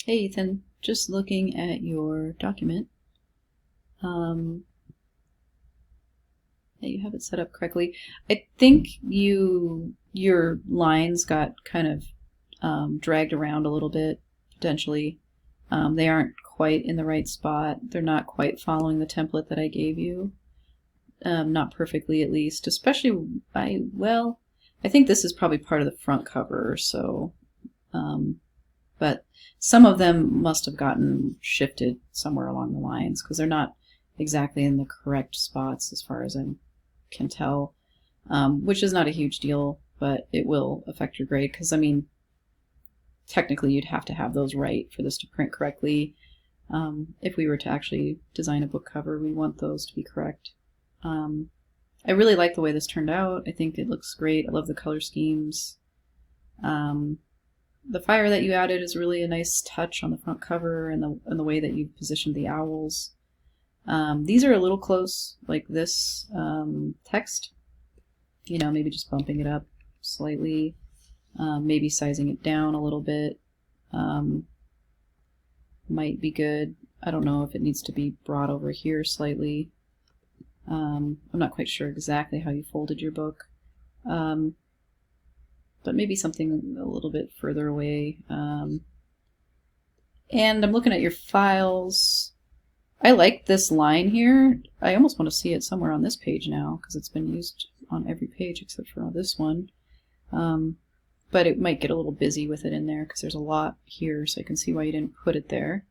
Hey Ethan, just looking at your document. Yeah, you have it set up correctly. I think your lines got kind of dragged around a little bit, potentially. They aren't quite in the right spot. They're not quite following the template that I gave you. Not perfectly, at least. Especially, I think this is probably part of the front cover, so but some of them must have gotten shifted somewhere along the lines because they're not exactly in the correct spots as far as I can tell, which is not a huge deal, but it will affect your grade because, I mean, technically you'd have to have those right for this to print correctly. If we were to actually design a book cover, we want those to be correct. I really like the way this turned out. I think it looks great. I love the color schemes. The fire that you added is really a nice touch on the front cover and the way that you've positioned the owls. These are a little close, like this text. You know, maybe just bumping it up slightly, maybe sizing it down a little bit might be good. I don't know if it needs to be brought over here slightly. I'm not quite sure exactly how you folded your book. But maybe something a little bit further away. And I'm looking at your files. I like this line here. I almost want to see it somewhere on this page now because it's been used on every page except for this one. But it might get a little busy with it in there because there's a lot here, so I can see why you didn't put it there.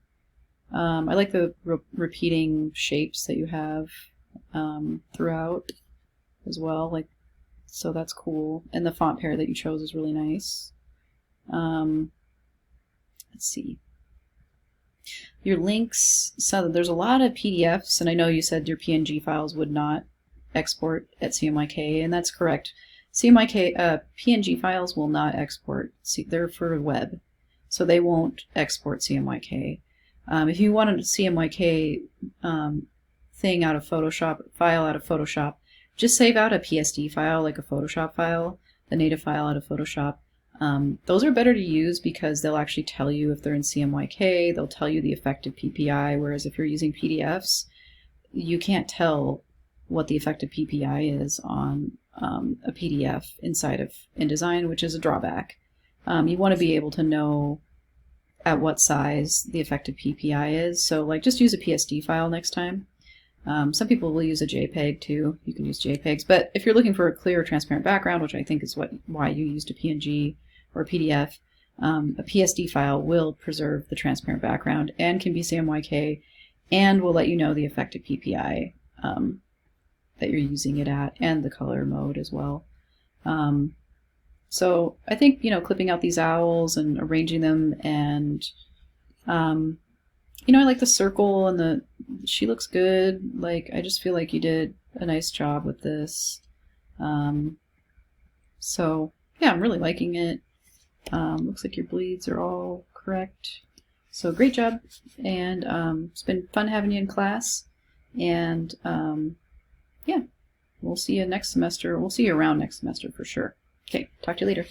I like the repeating shapes that you have throughout as well, like, so that's cool. And the font pair that you chose is really nice. Let's see. Your links, so there's a lot of PDFs, and I know you said your PNG files would not export at CMYK, and that's correct. PNG files will not export. See, they're for web, so they won't export CMYK. If you want a CMYK thing out of Photoshop, file out of Photoshop, just save out a PSD file, like a Photoshop file, the native file out of Photoshop. Those are better to use because they'll actually tell you if they're in CMYK, they'll tell you the effective PPI, whereas if you're using PDFs, you can't tell what the effective PPI is on a PDF inside of InDesign, which is a drawback. You want to be able to know at what size the effective PPI is, so like just use a PSD file next time. Some people will use a JPEG too. You can use JPEGs, but if you're looking for a clear, transparent background, which I think is why you used a PNG or a PDF, a PSD file will preserve the transparent background and can be CMYK and will let you know the effective PPI that you're using it at and the color mode as well. So I think, you know, clipping out these owls and arranging them and you know, I like the circle and she looks good. Like, I just feel like you did a nice job with this. So yeah, I'm really liking it. Looks like your bleeds are all correct. So great job. And it's been fun having you in class. And yeah, we'll see you next semester. We'll see you around next semester for sure. Okay, talk to you later.